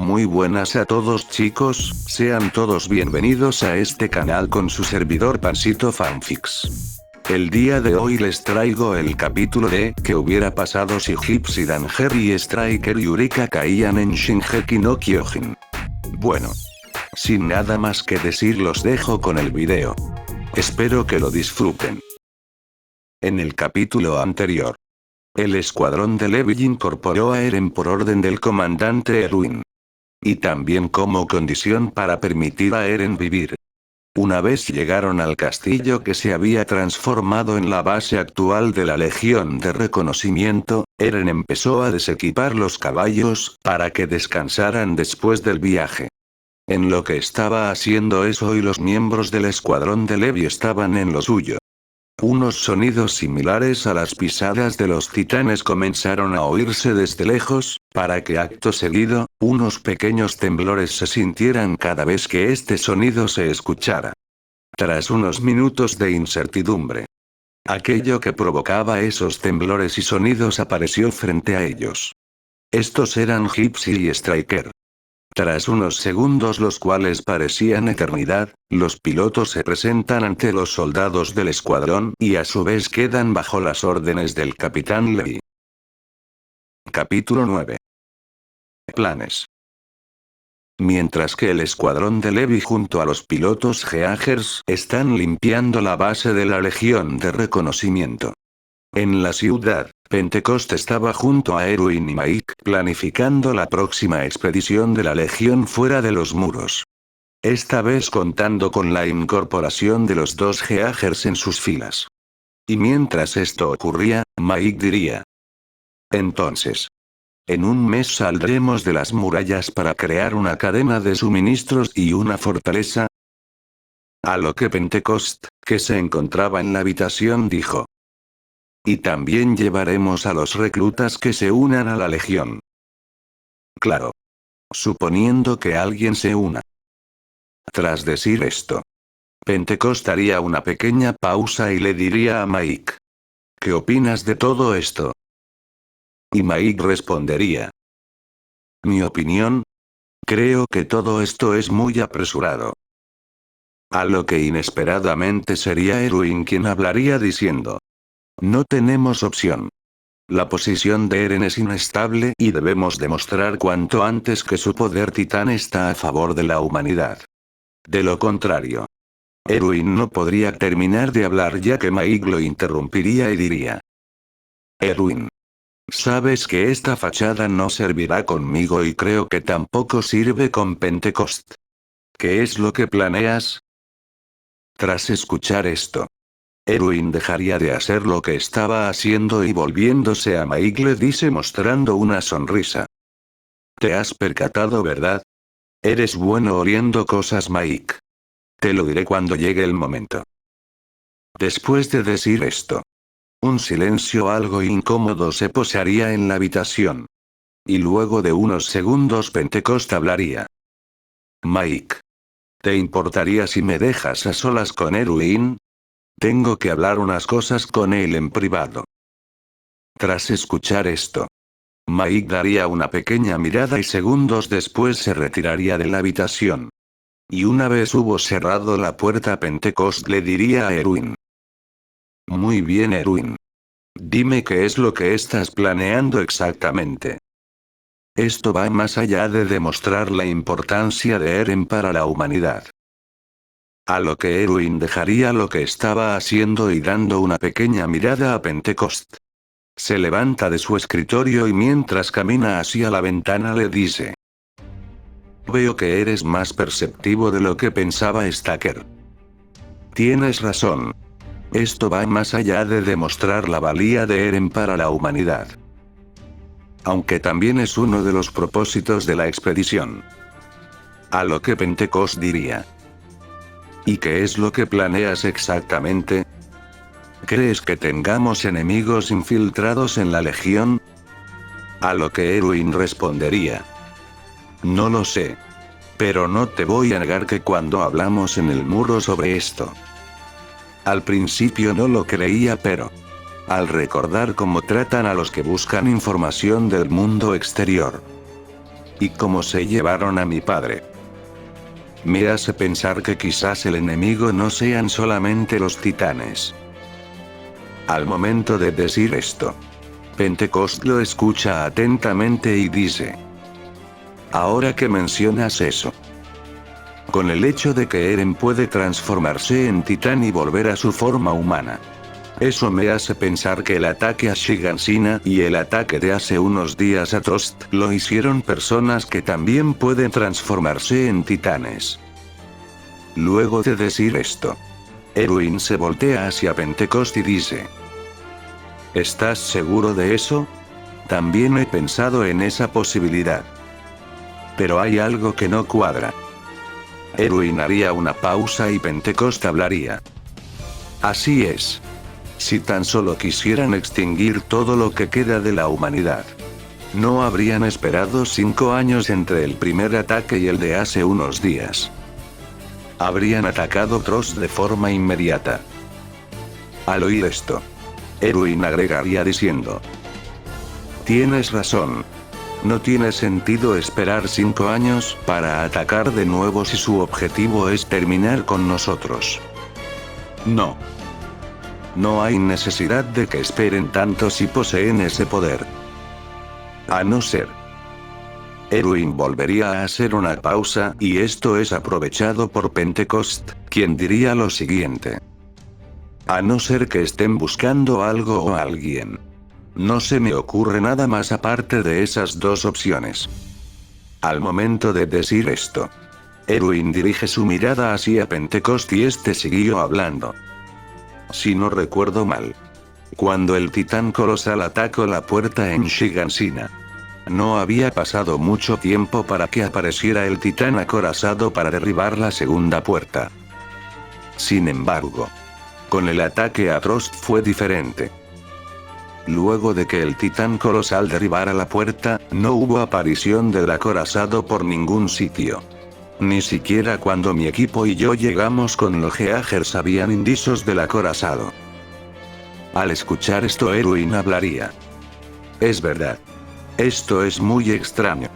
Muy buenas a todos chicos, sean todos bienvenidos a este canal con su servidor Pansito Fanfics. El día de hoy les traigo el capítulo de ¿qué hubiera pasado si Gypsy Danger y Striker Yurika caían en Shingeki no Kyojin? Bueno, sin nada más que decir los dejo con el video. Espero que lo disfruten. En el capítulo anterior, el escuadrón de Levi incorporó a Eren por orden del comandante Erwin. Y también como condición para permitir a Eren vivir. Una vez llegaron al castillo que se había transformado en la base actual de la Legión de Reconocimiento, Eren empezó a desequipar los caballos para que descansaran después del viaje. En lo que estaba haciendo eso y los miembros del escuadrón de Levi estaban en lo suyo. Unos sonidos similares a las pisadas de los titanes comenzaron a oírse desde lejos, para que acto seguido, unos pequeños temblores se sintieran cada vez que este sonido se escuchara. Tras unos minutos de incertidumbre, aquello que provocaba esos temblores y sonidos apareció frente a ellos. Estos eran Gypsy y Striker. Tras unos segundos los cuales parecían eternidad, los pilotos se presentan ante los soldados del escuadrón y a su vez quedan bajo las órdenes del capitán Levi. Capítulo 9. Planes. Mientras que el escuadrón de Levi junto a los pilotos Geagers están limpiando la base de la Legión de Reconocimiento. En la ciudad, Pentecost estaba junto a Erwin y Mike planificando la próxima expedición de la Legión fuera de los muros. Esta vez contando con la incorporación de los dos Geagers en sus filas. Y mientras esto ocurría, Mike diría: entonces, en un mes saldremos de las murallas para crear una cadena de suministros y una fortaleza. A lo que Pentecost, que se encontraba en la habitación, dijo: y también llevaremos a los reclutas que se unan a la Legión. Claro. Suponiendo que alguien se una. Tras decir esto, Pentecost haría una pequeña pausa y le diría a Mike: ¿qué opinas de todo esto? Y Mike respondería: mi opinión, creo que todo esto es muy apresurado. A lo que inesperadamente sería Erwin quien hablaría diciendo: no tenemos opción. La posición de Eren es inestable y debemos demostrar cuanto antes que su poder titán está a favor de la humanidad. De lo contrario, Erwin no podría terminar de hablar ya que Mike lo interrumpiría y diría: Erwin, sabes que esta fachada no servirá conmigo y creo que tampoco sirve con Pentecost. ¿Qué es lo que planeas? Tras escuchar esto, Erwin dejaría de hacer lo que estaba haciendo y volviéndose a Mike le dice mostrando una sonrisa: ¿te has percatado, verdad? Eres bueno oliendo cosas, Mike. Te lo diré cuando llegue el momento. Después de decir esto, un silencio algo incómodo se posaría en la habitación. Y luego de unos segundos Pentecost hablaría: Mike, ¿te importaría si me dejas a solas con Erwin? Tengo que hablar unas cosas con él en privado. Tras escuchar esto, Mike daría una pequeña mirada y segundos después se retiraría de la habitación. Y una vez hubo cerrado la puerta, Pentecost le diría a Erwin: muy bien, Erwin. Dime qué es lo que estás planeando exactamente. Esto va más allá de demostrar la importancia de Eren para la humanidad. A lo que Erwin dejaría lo que estaba haciendo y dando una pequeña mirada a Pentecost. Se levanta de su escritorio y mientras camina hacia la ventana le dice: veo que eres más perceptivo de lo que pensaba, Stacker. Tienes razón. Esto va más allá de demostrar la valía de Eren para la humanidad. Aunque también es uno de los propósitos de la expedición. A lo que Pentecost diría: ¿y qué es lo que planeas exactamente? ¿Crees que tengamos enemigos infiltrados en la Legión? A lo que Erwin respondería: no lo sé. Pero no te voy a negar que cuando hablamos en el muro sobre esto, al principio no lo creía, pero al recordar cómo tratan a los que buscan información del mundo exterior, ¿Y cómo se llevaron a mi padre? Me hace pensar que quizás el enemigo no sean solamente los titanes. Al momento de decir esto, Pentecost lo escucha atentamente y dice: ahora que mencionas eso, con el hecho de que Eren puede transformarse en titán y volver a su forma humana, eso me hace pensar que el ataque a Shiganshina y el ataque de hace unos días a Toast lo hicieron personas que también pueden transformarse en titanes. Luego de decir esto, Erwin se voltea hacia Pentecost y dice: ¿estás seguro de eso? También he pensado en esa posibilidad. Pero hay algo que no cuadra. Erwin haría una pausa y Pentecost hablaría. Así es. Si tan solo quisieran extinguir todo lo que queda de la humanidad, no habrían esperado 5 años entre el primer ataque y el de hace unos días. Habrían atacado Trost de forma inmediata. Al oír esto, Erwin agregaría diciendo: tienes razón. No tiene sentido esperar 5 años para atacar de nuevo si su objetivo es terminar con nosotros. No. No hay necesidad de que esperen tanto si poseen ese poder. A no ser. Erwin volvería a hacer una pausa y esto es aprovechado por Pentecost, quien diría lo siguiente. A no ser que estén buscando algo o alguien. No se me ocurre nada más aparte de esas dos opciones. Al momento de decir esto, Erwin dirige su mirada hacia Pentecost y este siguió hablando. Si no recuerdo mal, cuando el titán colosal atacó la puerta en Shiganshina, no había pasado mucho tiempo para que apareciera el titán acorazado para derribar la segunda puerta. Sin embargo, con el ataque a Trost fue diferente. Luego de que el titán colosal derribara la puerta, no hubo aparición del acorazado por ningún sitio. Ni siquiera cuando mi equipo y yo llegamos con los Geagers habían indicios del acorazado. Al escuchar esto Erwin hablaría. Es verdad. Esto es muy extraño.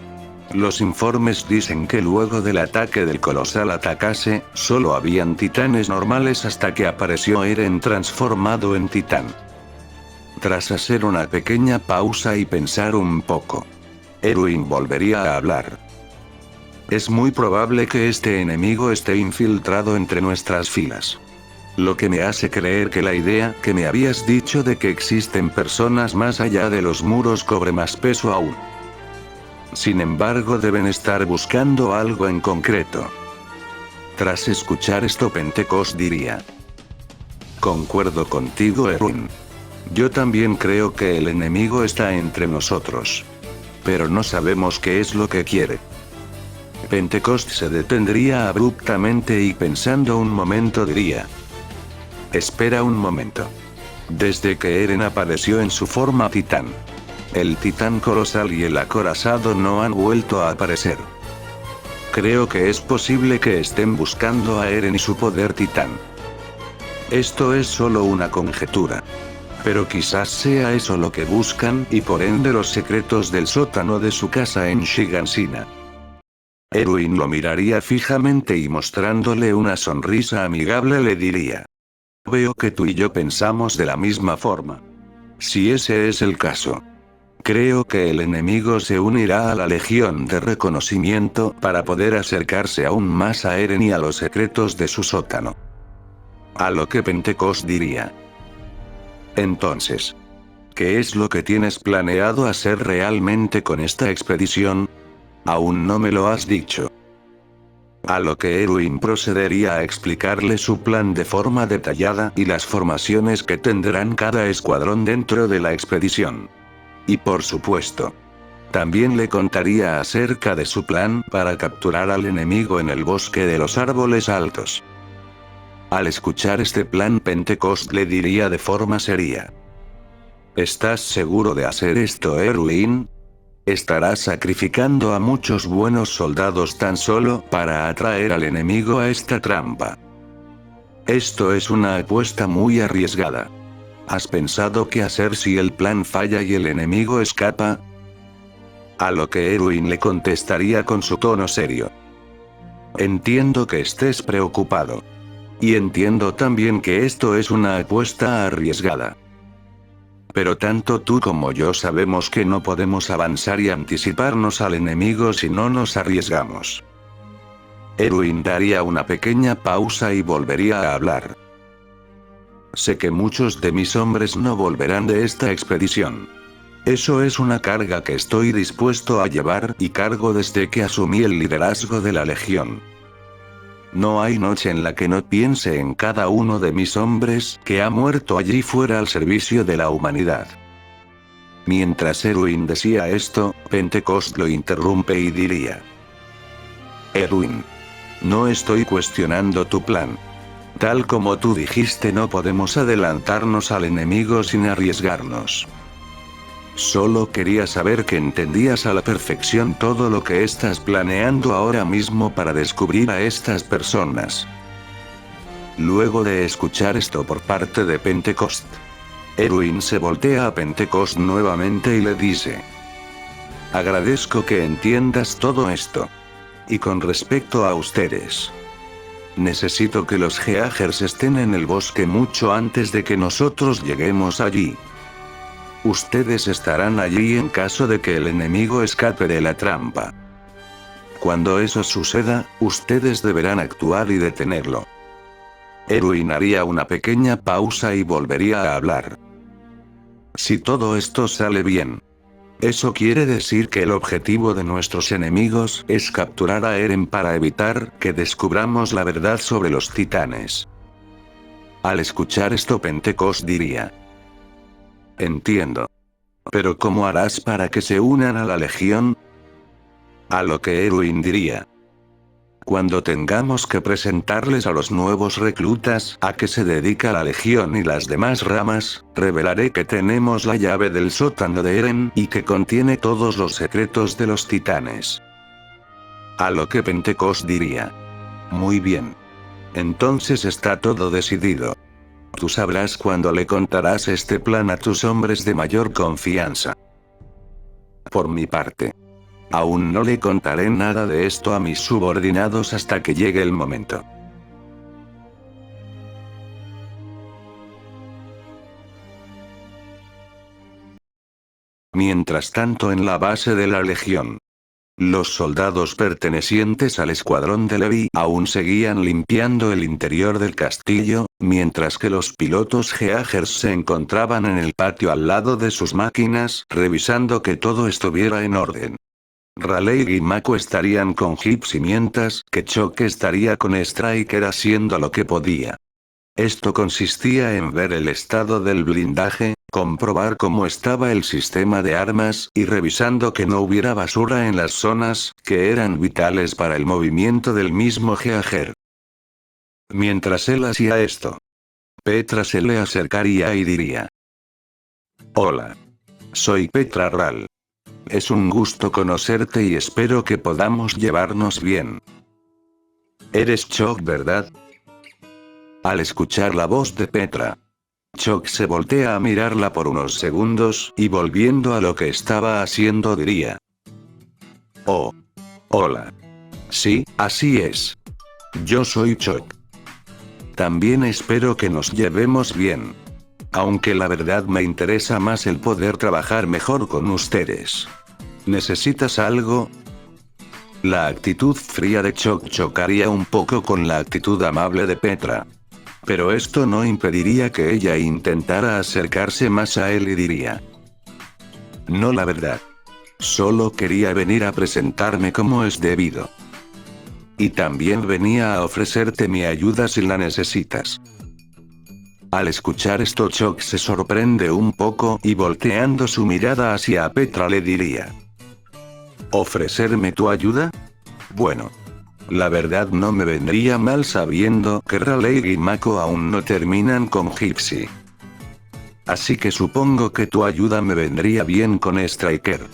Los informes dicen que luego del ataque del colosal atacase, solo habían titanes normales hasta que apareció Eren transformado en titán. Tras hacer una pequeña pausa y pensar un poco, Erwin volvería a hablar. Es muy probable que este enemigo esté infiltrado entre nuestras filas. Lo que me hace creer que la idea que me habías dicho de que existen personas más allá de los muros cobre más peso aún. Sin embargo, deben estar buscando algo en concreto. Tras escuchar esto, Pentecost diría: concuerdo contigo, Erwin. Yo también creo que el enemigo está entre nosotros. Pero no sabemos qué es lo que quiere. Pentecost se detendría abruptamente y pensando un momento diría: espera un momento. Desde que Eren apareció en su forma titán, el titán colosal y el acorazado no han vuelto a aparecer. Creo que es posible que estén buscando a Eren y su poder titán. Esto es solo una conjetura. Pero quizás sea eso lo que buscan y por ende los secretos del sótano de su casa en Shiganshina. Erwin lo miraría fijamente y mostrándole una sonrisa amigable le diría: veo que tú y yo pensamos de la misma forma. Si ese es el caso, creo que el enemigo se unirá a la Legión de Reconocimiento para poder acercarse aún más a Eren y a los secretos de su sótano. A lo que Pentecost diría: entonces, ¿qué es lo que tienes planeado hacer realmente con esta expedición? Aún no me lo has dicho. A lo que Erwin procedería a explicarle su plan de forma detallada y las formaciones que tendrán cada escuadrón dentro de la expedición. Y por supuesto, también le contaría acerca de su plan para capturar al enemigo en el bosque de los árboles altos. Al escuchar este plan, Pentecost le diría de forma seria: ¿estás seguro de hacer esto, Erwin? Estarás sacrificando a muchos buenos soldados tan solo para atraer al enemigo a esta trampa. Esto es una apuesta muy arriesgada. ¿Has pensado qué hacer si el plan falla y el enemigo escapa? A lo que Erwin le contestaría con su tono serio. Entiendo que estés preocupado. Y entiendo también que esto es una apuesta arriesgada. Pero tanto tú como yo sabemos que no podemos avanzar y anticiparnos al enemigo si no nos arriesgamos. Erwin daría una pequeña pausa y volvería a hablar. Sé que muchos de mis hombres no volverán de esta expedición. Eso es una carga que estoy dispuesto a llevar y cargo desde que asumí el liderazgo de la Legión. No hay noche en la que no piense en cada uno de mis hombres que ha muerto allí fuera al servicio de la humanidad. Mientras Erwin decía esto, Pentecost lo interrumpe y diría: Erwin, no estoy cuestionando tu plan. Tal como tú dijiste, no podemos adelantarnos al enemigo sin arriesgarnos. Solo quería saber que entendías a la perfección todo lo que estás planeando ahora mismo para descubrir a estas personas. Luego de escuchar esto por parte de Pentecost, Erwin se voltea a Pentecost nuevamente y le dice: agradezco que entiendas todo esto. Y con respecto a ustedes, necesito que los Geagers estén en el bosque mucho antes de que nosotros lleguemos allí. Ustedes estarán allí en caso de que el enemigo escape de la trampa. Cuando eso suceda, ustedes deberán actuar y detenerlo. Erwin haría una pequeña pausa y volvería a hablar. Si todo esto sale bien, eso quiere decir que el objetivo de nuestros enemigos es capturar a Eren para evitar que descubramos la verdad sobre los titanes. Al escuchar esto, Pentecost diría: entiendo. Pero ¿cómo harás para que se unan a la Legión? A lo que Erwin diría: cuando tengamos que presentarles a los nuevos reclutas a que se dedica la Legión y las demás ramas, revelaré que tenemos la llave del sótano de Eren y que contiene todos los secretos de los titanes. A lo que Pentecost diría: muy bien. Entonces está todo decidido. Tú sabrás cuándo le contarás este plan a tus hombres de mayor confianza. Por mi parte, aún no le contaré nada de esto a mis subordinados hasta que llegue el momento. Mientras tanto, en la base de la Legión, los soldados pertenecientes al escuadrón de Levi aún seguían limpiando el interior del castillo, mientras que los pilotos Geagers se encontraban en el patio al lado de sus máquinas, revisando que todo estuviera en orden. Raleigh y Mako estarían con Gypsy mientras que Choque estaría con Striker haciendo lo que podía. Esto consistía en ver el estado del blindaje, comprobar cómo estaba el sistema de armas y revisando que no hubiera basura en las zonas que eran vitales para el movimiento del mismo Geager. Mientras él hacía esto, Petra se le acercaría y diría: hola. Soy Petra Ral. Es un gusto conocerte y espero que podamos llevarnos bien. Eres Choc, ¿verdad? Al escuchar la voz de Petra, Choc se voltea a mirarla por unos segundos y volviendo a lo que estaba haciendo diría: oh. Hola. Sí, así es. Yo soy Choc. También espero que nos llevemos bien. Aunque la verdad me interesa más el poder trabajar mejor con ustedes. ¿Necesitas algo? La actitud fría de Choc chocaría un poco con la actitud amable de Petra. Pero esto no impediría que ella intentara acercarse más a él y diría: no, la verdad. Solo quería venir a presentarme como es debido. Y también venía a ofrecerte mi ayuda si la necesitas. Al escuchar esto, Choc se sorprende un poco y volteando su mirada hacia Petra le diría: ¿ofrecerme tu ayuda? Bueno. La verdad no me vendría mal sabiendo que Raleigh y Mako aún no terminan con Gypsy. Así que supongo que tu ayuda me vendría bien con Striker.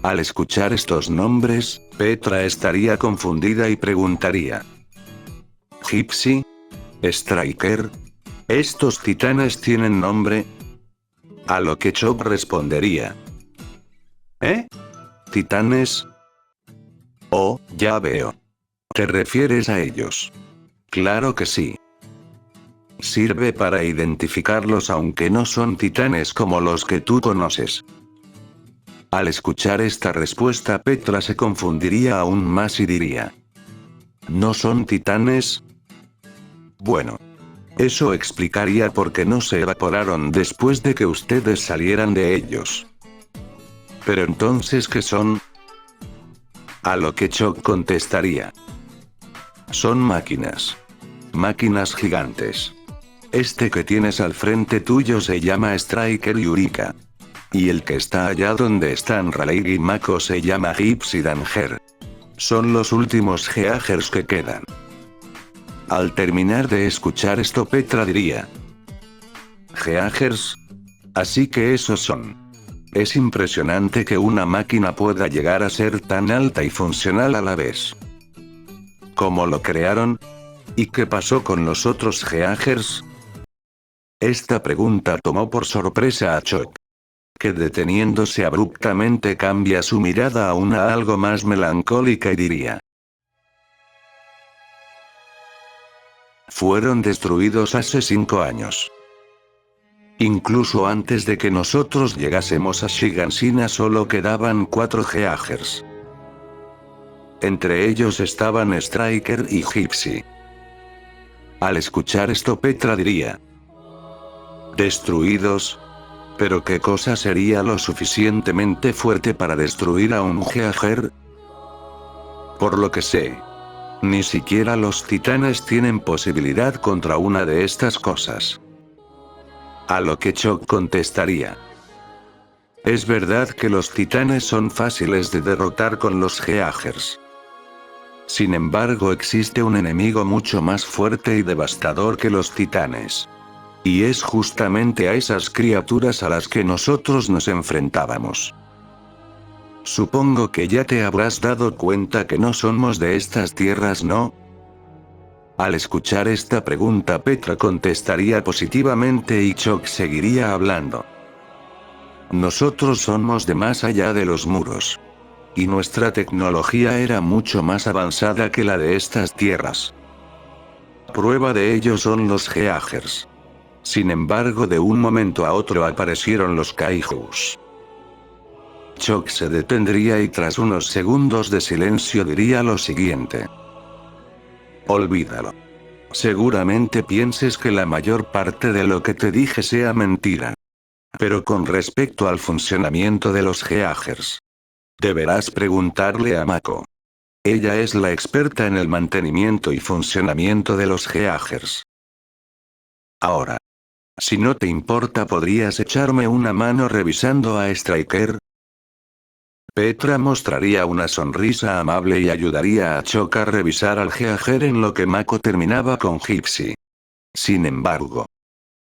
Al escuchar estos nombres, Petra estaría confundida y preguntaría: ¿Gypsy? ¿Striker? ¿Estos titanes tienen nombre? A lo que Choc respondería: ¿eh? titanes? Oh, ya veo. ¿Te refieres a ellos? Claro que sí. Sirve para identificarlos aunque no son titanes como los que tú conoces. Al escuchar esta respuesta Petra se confundiría aún más y diría: ¿no son titanes? Bueno. Eso explicaría por qué no se evaporaron después de que ustedes salieran de ellos. Pero entonces, ¿qué son? A lo que Chuck contestaría: son máquinas. Máquinas gigantes. Este que tienes al frente tuyo se llama Striker y Eureka. Y el que está allá donde están Raleigh y Mako se llama Gibbs y Danger. Son los últimos Geagers que quedan. Al terminar de escuchar esto Petra diría: ¿Geagers? Así que esos son. Es impresionante que una máquina pueda llegar a ser tan alta y funcional a la vez. ¿Cómo lo crearon? ¿Y qué pasó con los otros Geagers? Esta pregunta tomó por sorpresa a Chuck, que deteniéndose abruptamente cambia su mirada a una algo más melancólica y diría: fueron destruidos hace 5 años. Incluso antes de que nosotros llegásemos a Shigansina solo quedaban 4 Geagers. Entre ellos estaban Striker y Gypsy. Al escuchar esto Petra diría: ¿destruidos? ¿Pero qué cosa sería lo suficientemente fuerte para destruir a un Geager? Por lo que sé, ni siquiera los titanes tienen posibilidad contra una de estas cosas. A lo que Chuck contestaría: es verdad que los titanes son fáciles de derrotar con los Geagers. Sin embargo existe un enemigo mucho más fuerte y devastador que los titanes. Y es justamente a esas criaturas a las que nosotros nos enfrentábamos. Supongo que ya te habrás dado cuenta que no somos de estas tierras, ¿no? Al escuchar esta pregunta Petra contestaría positivamente y Chuck seguiría hablando. Nosotros somos de más allá de los muros. Y nuestra tecnología era mucho más avanzada que la de estas tierras. Prueba de ello son los Geagers. Sin embargo, de un momento a otro aparecieron los Kaijus. Chuck se detendría y tras unos segundos de silencio diría lo siguiente: olvídalo. Seguramente pienses que la mayor parte de lo que te dije sea mentira. Pero con respecto al funcionamiento de los Geagers, deberás preguntarle a Mako. Ella es la experta en el mantenimiento y funcionamiento de los Geagers. Ahora, si no te importa, ¿podrías echarme una mano revisando a Striker? Petra mostraría una sonrisa amable y ayudaría a Chuck a revisar al Geager en lo que Mako terminaba con Gypsy. Sin embargo,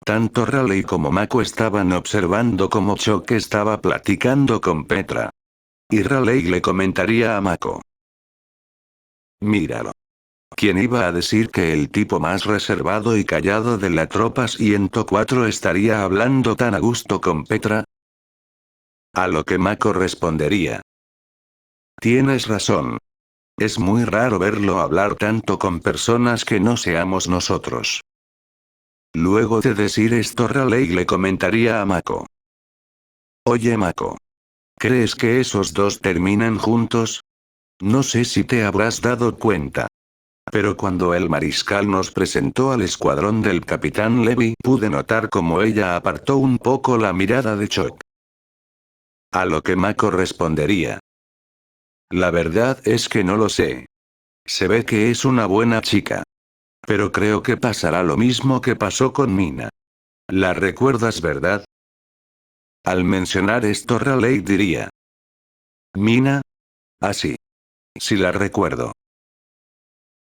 tanto Raleigh como Mako estaban observando cómo Chuck estaba platicando con Petra. Y Raleigh le comentaría a Mako: míralo. ¿Quién iba a decir que el tipo más reservado y callado de la tropa 104 estaría hablando tan a gusto con Petra? A lo que Mako respondería: tienes razón. Es muy raro verlo hablar tanto con personas que no seamos nosotros. Luego de decir esto Raleigh le comentaría a Mako: oye Mako, ¿crees que esos dos terminan juntos? No sé si te habrás dado cuenta, pero cuando el mariscal nos presentó al escuadrón del capitán Levy pude notar cómo ella apartó un poco la mirada de Chuck. A lo que Mako respondería: la verdad es que no lo sé. Se ve que es una buena chica. Pero creo que pasará lo mismo que pasó con Mina. ¿La recuerdas, verdad? Al mencionar esto Raleigh diría: ¿Mina? Ah, sí. Sí la recuerdo.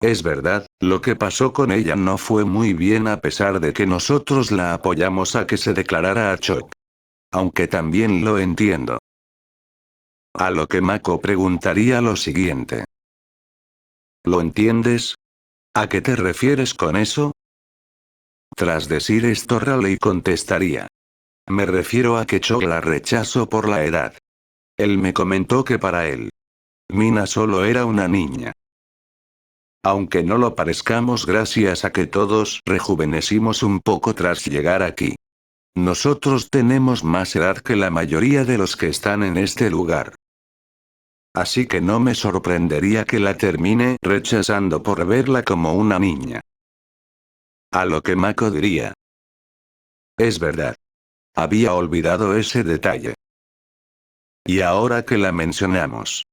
Es verdad, lo que pasó con ella no fue muy bien a pesar de que nosotros la apoyamos a que se declarara a Chuck. Aunque también lo entiendo. A lo que Mako preguntaría lo siguiente: ¿lo entiendes? ¿A qué te refieres con eso? Tras decir esto Raleigh contestaría: me refiero a que Chuck la rechazó por la edad. Él me comentó que para él, Mina solo era una niña. Aunque no lo parezcamos gracias a que todos rejuvenecimos un poco tras llegar aquí. Nosotros tenemos más edad que la mayoría de los que están en este lugar. Así que no me sorprendería que la termine rechazando por verla como una niña. A lo que Mako diría. Es verdad. Había olvidado ese detalle. Y ahora que la mencionamos.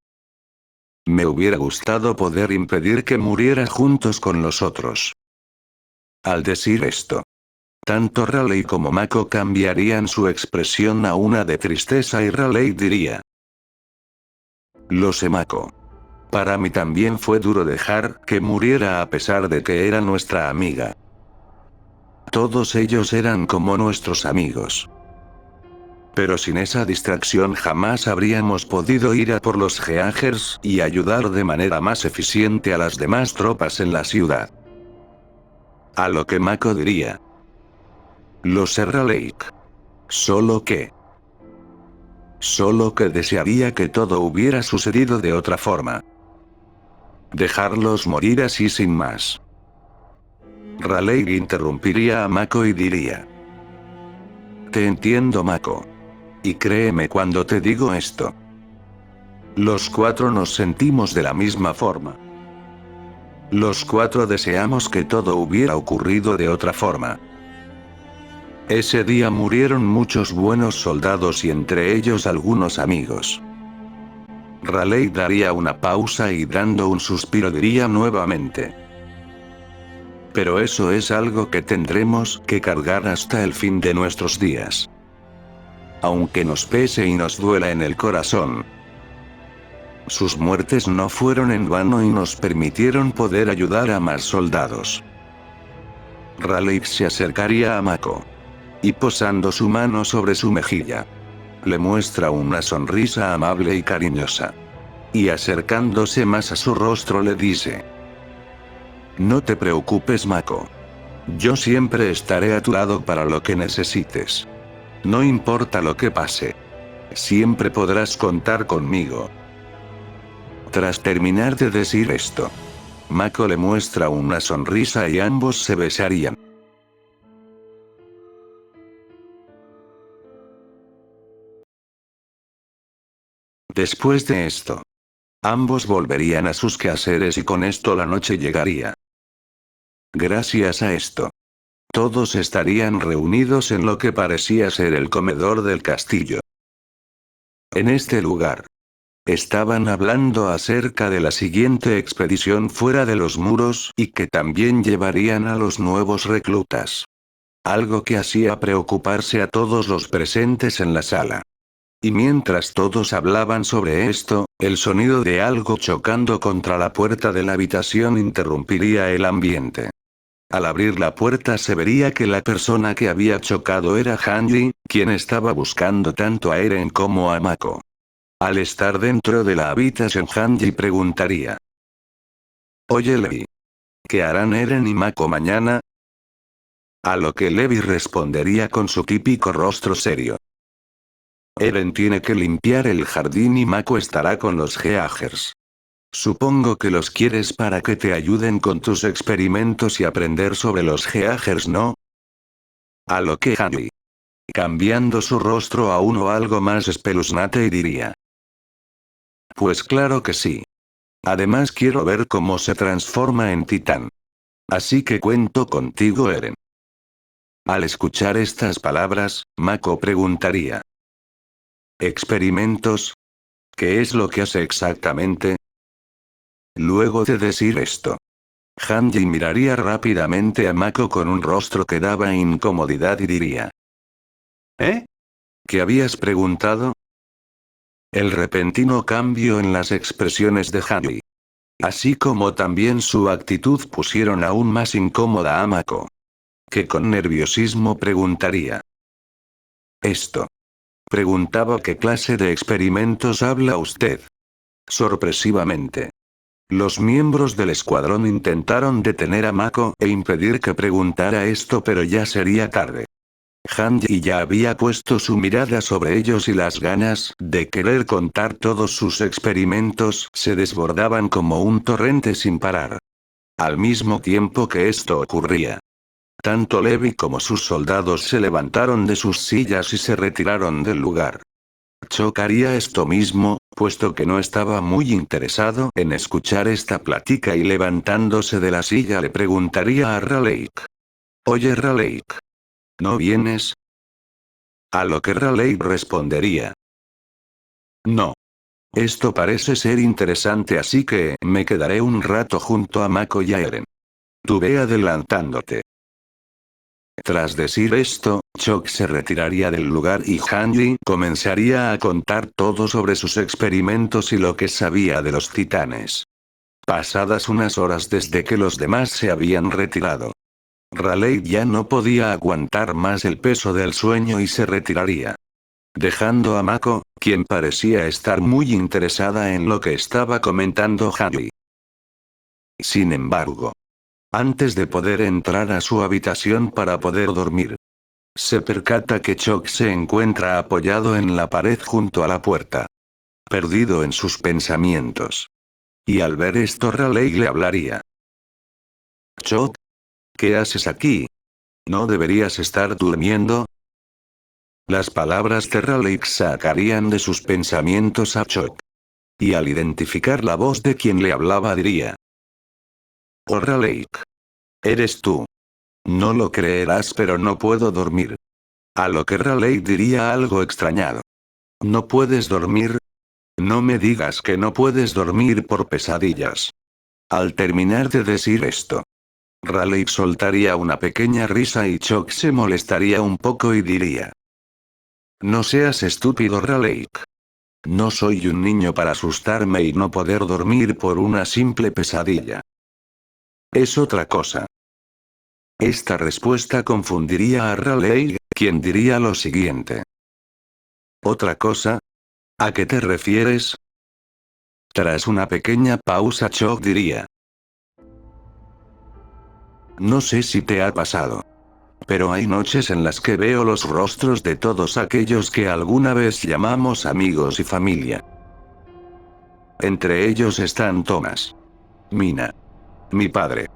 Me hubiera gustado poder impedir que muriera juntos con los otros. Al decir esto, tanto Raleigh como Mako cambiarían su expresión a una de tristeza y Raleigh diría. Lo sé, Mako. Para mí también fue duro dejar que muriera a pesar de que era nuestra amiga. Todos ellos eran como nuestros amigos. Pero sin esa distracción jamás habríamos podido ir a por los Geagers y ayudar de manera más eficiente a las demás tropas en la ciudad. A lo que Mako diría. Lo sé, Raleigh. Solo que desearía que todo hubiera sucedido de otra forma. Dejarlos morir así sin más. Raleigh interrumpiría a Mako y diría. Te entiendo, Mako. Y créeme cuando te digo esto. Los cuatro nos sentimos de la misma forma. Los cuatro deseamos que todo hubiera ocurrido de otra forma. Ese día murieron muchos buenos soldados y entre ellos algunos amigos. Raleigh daría una pausa y dando un suspiro diría nuevamente. Pero eso es algo que tendremos que cargar hasta el fin de nuestros días. Aunque nos pese y nos duela en el corazón. Sus muertes no fueron en vano y nos permitieron poder ayudar a más soldados. Raleigh se acercaría a Mako. Y posando su mano sobre su mejilla. Le muestra una sonrisa amable y cariñosa. Y acercándose más a su rostro le dice. No te preocupes, Mako. Yo siempre estaré a tu lado para lo que necesites. No importa lo que pase. Siempre podrás contar conmigo. Tras terminar de decir esto, Mako le muestra una sonrisa y ambos se besarían. Después de esto, ambos volverían a sus quehaceres y con esto la noche llegaría. Gracias a esto, todos estarían reunidos en lo que parecía ser el comedor del castillo. En este lugar, estaban hablando acerca de la siguiente expedición fuera de los muros y que también llevarían a los nuevos reclutas. Algo que hacía preocuparse a todos los presentes en la sala. Y mientras todos hablaban sobre esto, el sonido de algo chocando contra la puerta de la habitación interrumpiría el ambiente. Al abrir la puerta se vería que la persona que había chocado era Hanji, quien estaba buscando tanto a Eren como a Mako. Al estar dentro de la habitación Hanji preguntaría. Oye Levi. ¿Qué harán Eren y Mako mañana? A lo que Levi respondería con su típico rostro serio. Eren tiene que limpiar el jardín y Mako estará con los Geagers. Supongo que los quieres para que te ayuden con tus experimentos y aprender sobre los Geagers, ¿no? A lo que Hanji, cambiando su rostro a uno algo más espeluznante y diría. Pues claro que sí. Además quiero ver cómo se transforma en titán. Así que cuento contigo, Eren. Al escuchar estas palabras, Mako preguntaría. ¿Experimentos? ¿Qué es lo que hace exactamente? Luego de decir esto, Hanji miraría rápidamente a Mako con un rostro que daba incomodidad y diría. ¿Eh? ¿Qué habías preguntado? El repentino cambio en las expresiones de Hanji, así como también su actitud pusieron aún más incómoda a Mako, que con nerviosismo preguntaría. Esto. Preguntaba qué clase de experimentos habla usted. Sorpresivamente. Los miembros del escuadrón intentaron detener a Mako e impedir que preguntara esto, pero ya sería tarde. Hanji ya había puesto su mirada sobre ellos y las ganas de querer contar todos sus experimentos se desbordaban como un torrente sin parar. Al mismo tiempo que esto ocurría, tanto Levi como sus soldados se levantaron de sus sillas y se retiraron del lugar. Chuck haría esto mismo, puesto que no estaba muy interesado en escuchar esta plática y levantándose de la silla le preguntaría a Raleigh. Oye Raleigh, ¿no vienes? A lo que Raleigh respondería. No. Esto parece ser interesante así que me quedaré un rato junto a Mako y a Eren. Tú ve adelantándote. Tras decir esto, Chuck se retiraría del lugar y Hanji comenzaría a contar todo sobre sus experimentos y lo que sabía de los titanes. Pasadas unas horas desde que los demás se habían retirado, Raleigh ya no podía aguantar más el peso del sueño y se retiraría, dejando a Mako, quien parecía estar muy interesada en lo que estaba comentando Hanji. Sin embargo, antes de poder entrar a su habitación para poder dormir, se percata que Chuck se encuentra apoyado en la pared junto a la puerta, perdido en sus pensamientos. Y al ver esto Raleigh le hablaría. Chuck, ¿qué haces aquí? ¿No deberías estar durmiendo? Las palabras de Raleigh sacarían de sus pensamientos a Chuck. Y al identificar la voz de quien le hablaba diría. Oh Raleigh. Eres tú. No lo creerás pero no puedo dormir. A lo que Raleigh diría algo extrañado. ¿No puedes dormir? No me digas que no puedes dormir por pesadillas. Al terminar de decir esto, Raleigh soltaría una pequeña risa y Chuck se molestaría un poco y diría. No seas estúpido Raleigh. No soy un niño para asustarme y no poder dormir por una simple pesadilla. Es otra cosa. Esta respuesta confundiría a Raleigh, quien diría lo siguiente. ¿Otra cosa? ¿A qué te refieres? Tras una pequeña pausa Chuck diría. No sé si te ha pasado. Pero hay noches en las que veo los rostros de todos aquellos que alguna vez llamamos amigos y familia. Entre ellos están Thomas. Mina. Mi padre.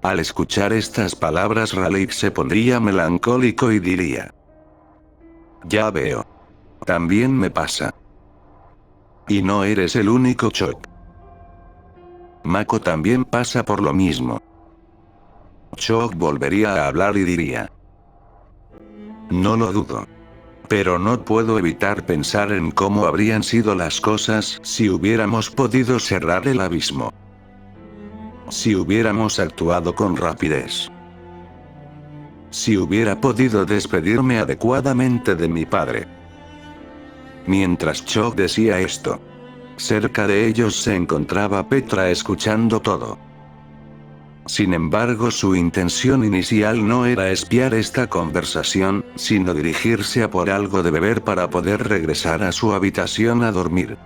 Al escuchar estas palabras Raleigh se pondría melancólico y diría. Ya veo. También me pasa. Y no eres el único Chuck. Mako también pasa por lo mismo. Chuck volvería a hablar y diría. No lo dudo. Pero no puedo evitar pensar en cómo habrían sido las cosas si hubiéramos podido cerrar el abismo. Si hubiéramos actuado con rapidez. Si hubiera podido despedirme adecuadamente de mi padre. Mientras Chuck decía esto, cerca de ellos se encontraba Petra escuchando todo. Sin embargo, su intención inicial no era espiar esta conversación, sino dirigirse a por algo de beber para poder regresar a su habitación a dormir.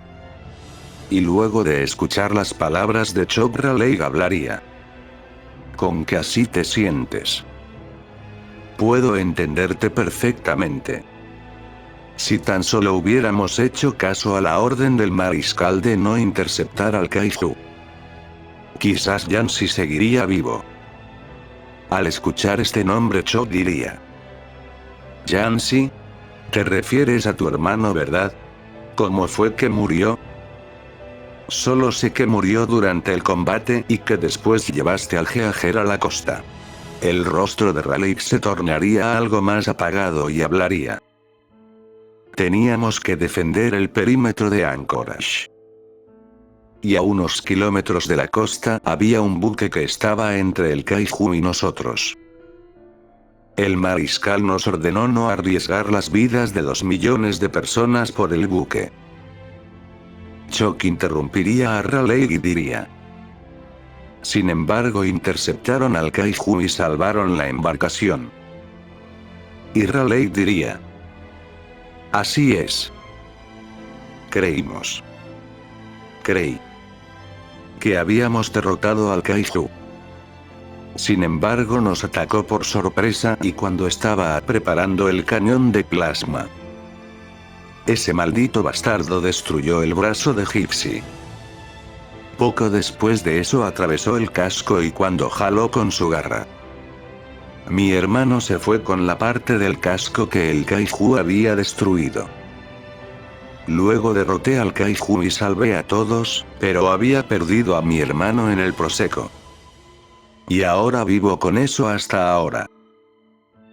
Y luego de escuchar las palabras de Chuck Raleigh hablaría. ¿Con que así te sientes? Puedo entenderte perfectamente. Si tan solo hubiéramos hecho caso a la orden del mariscal de no interceptar al Kaiju. Quizás Yancy seguiría vivo. Al escuchar este nombre Chuck diría. Yancy, ¿te refieres a tu hermano, verdad? ¿Cómo fue que murió? Solo sé que murió durante el combate y que después llevaste al Geager a la costa. El rostro de Raleigh se tornaría algo más apagado y hablaría. Teníamos que defender el perímetro de Anchorage. Y a unos kilómetros de la costa había un buque que estaba entre el Kaiju y nosotros. El mariscal nos ordenó no arriesgar las vidas de 2 millones de personas por el buque. Chuck interrumpiría a Raleigh y diría. Sin embargo, interceptaron al Kaiju y salvaron la embarcación. Y Raleigh diría. Así es. Creímos. Creí que habíamos derrotado al Kaiju. Sin embargo nos atacó por sorpresa y cuando estaba preparando el cañón de plasma. Ese maldito bastardo destruyó el brazo de Gypsy. Poco después de eso atravesó el casco y cuando jaló con su garra, mi hermano se fue con la parte del casco que el Kaiju había destruido. Luego derroté al Kaiju y salvé a todos, pero había perdido a mi hermano en el Prosecco. Y ahora vivo con eso hasta ahora.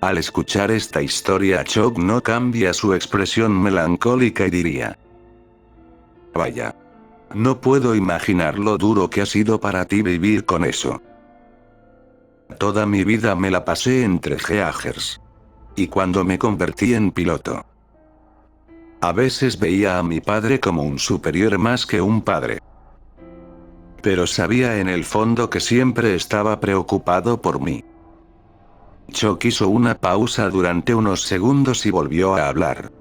Al escuchar esta historia, Chuck no cambia su expresión melancólica y diría: vaya. No puedo imaginar lo duro que ha sido para ti vivir con eso. Toda mi vida me la pasé entre Geagers. Y cuando me convertí en piloto, a veces veía a mi padre como un superior más que un padre. Pero sabía en el fondo que siempre estaba preocupado por mí. Chuck hizo una pausa durante unos segundos y volvió a hablar.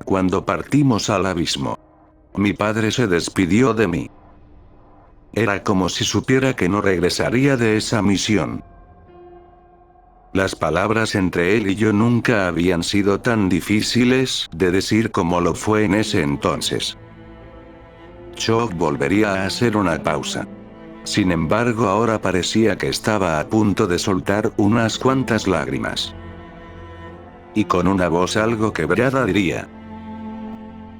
Cuando partimos al abismo, mi padre se despidió de mí. Era como si supiera que no regresaría de esa misión. Las palabras entre él y yo nunca habían sido tan difíciles de decir como lo fue en ese entonces. Chuck volvería a hacer una pausa. Sin embargo, ahora parecía que estaba a punto de soltar unas cuantas lágrimas. Y con una voz algo quebrada diría: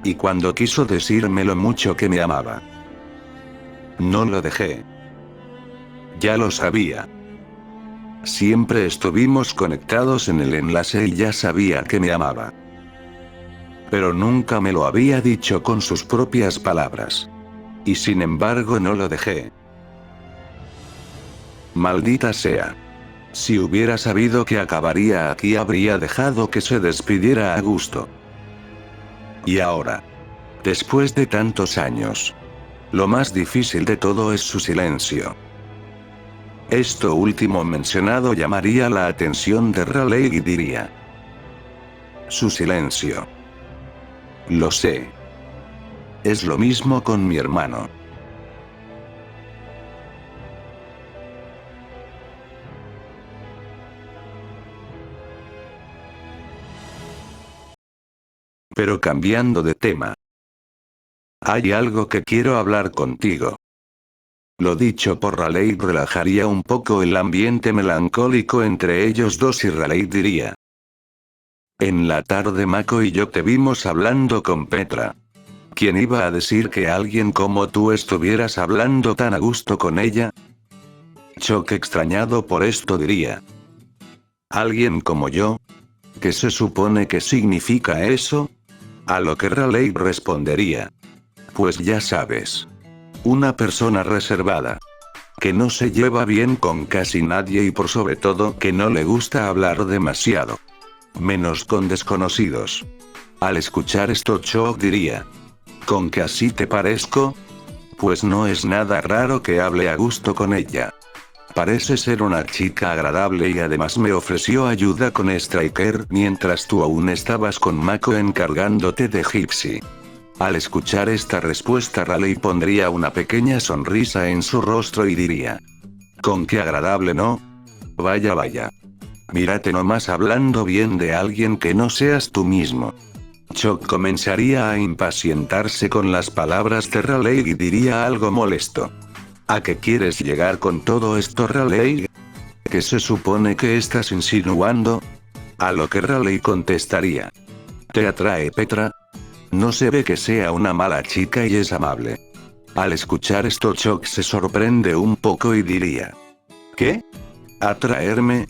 y cuando quiso decirme lo mucho que me amaba, no lo dejé. Ya lo sabía. Siempre estuvimos conectados en el enlace y ya sabía que me amaba. Pero nunca me lo había dicho con sus propias palabras. Y sin embargo no lo dejé. Maldita sea. Si hubiera sabido que acabaría aquí, habría dejado que se despidiera a gusto. Y ahora, después de tantos años, lo más difícil de todo es su silencio. Esto último mencionado llamaría la atención de Raleigh y diría: su silencio. Lo sé. Es lo mismo con mi hermano. Pero cambiando de tema, hay algo que quiero hablar contigo. Lo dicho por Raleigh relajaría un poco el ambiente melancólico entre ellos dos y Raleigh diría: en la tarde Mako y yo te vimos hablando con Petra. ¿Quién iba a decir que alguien como tú estuvieras hablando tan a gusto con ella? Chuck, extrañado por esto, diría: ¿alguien como yo? ¿Qué se supone que significa eso? A lo que Raleigh respondería: pues ya sabes. Una persona reservada. Que no se lleva bien con casi nadie y por sobre todo que no le gusta hablar demasiado. Menos con desconocidos. Al escuchar esto, Chuck diría: ¿con que así te parezco? Pues no es nada raro que hable a gusto con ella. Parece ser una chica agradable y además me ofreció ayuda con Striker mientras tú aún estabas con Mako encargándote de Gypsy. Al escuchar esta respuesta, Raleigh pondría una pequeña sonrisa en su rostro y diría: con qué agradable, ¿no? Vaya vaya. Mírate nomás hablando bien de alguien que no seas tú mismo. Chuck comenzaría a impacientarse con las palabras de Raleigh y diría algo molesto: ¿a qué quieres llegar con todo esto, Raleigh? ¿Qué se supone que estás insinuando? A lo que Raleigh contestaría: ¿te atrae Petra? No se ve que sea una mala chica y es amable. Al escuchar esto, Chuck se sorprende un poco y diría: ¿qué? ¿Atraerme?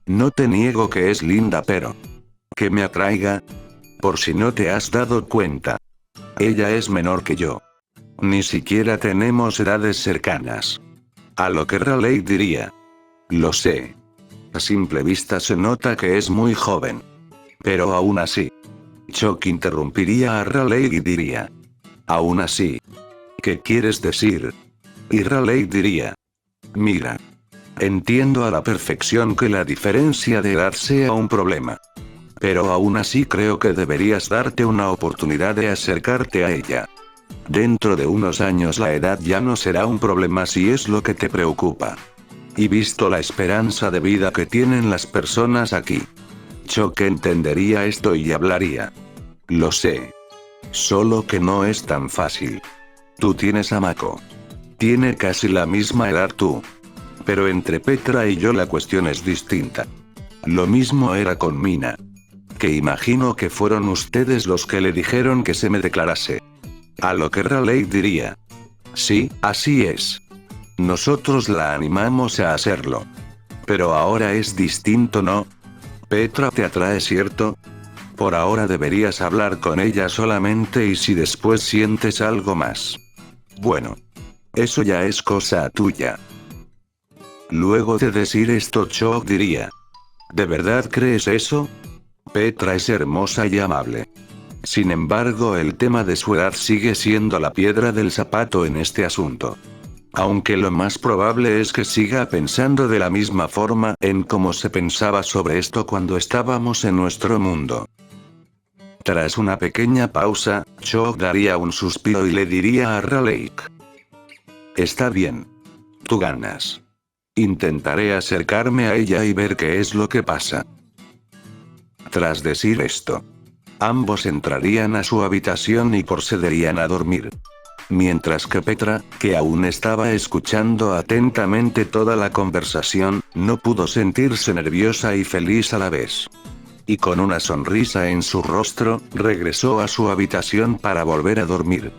No te niego que es linda, pero ¿que me atraiga? Por si no te has dado cuenta, ella es menor que yo. Ni siquiera tenemos edades cercanas. A lo que Raleigh diría: lo sé. A simple vista se nota que es muy joven. Pero aún así. Chuck interrumpiría a Raleigh y diría: aún así. ¿Qué quieres decir? Y Raleigh diría: mira. Entiendo a la perfección que la diferencia de edad sea un problema. Pero aún así creo que deberías darte una oportunidad de acercarte a ella. Dentro de unos años la edad ya no será un problema si es lo que te preocupa. Y visto la esperanza de vida que tienen las personas aquí, Chuck entendería esto y hablaría. Lo sé. Solo que no es tan fácil. Tú tienes a Mako. Tiene casi la misma edad tú. Pero entre Petra y yo la cuestión es distinta. Lo mismo era con Mina. Que imagino que fueron ustedes los que le dijeron que se me declarase. A lo que Raleigh diría. Sí, así es. Nosotros la animamos a hacerlo. Pero ahora es distinto, ¿no? Petra te atrae, ¿cierto? Por ahora deberías hablar con ella solamente y si después sientes algo más. Bueno. Eso ya es cosa tuya. Luego de decir esto, Chuck diría. ¿De verdad crees eso? Petra es hermosa y amable. Sin embargo, el tema de su edad sigue siendo la piedra del zapato en este asunto. Aunque lo más probable es que siga pensando de la misma forma en cómo se pensaba sobre esto cuando estábamos en nuestro mundo. Tras una pequeña pausa, Chuck daría un suspiro y le diría a Raleigh. Está bien. Tú ganas. Intentaré acercarme a ella y ver qué es lo que pasa. Tras decir esto, ambos entrarían a su habitación y procederían a dormir. Mientras que Petra, que aún estaba escuchando atentamente toda la conversación, no pudo sentirse nerviosa y feliz a la vez. Y con una sonrisa en su rostro, regresó a su habitación para volver a dormir.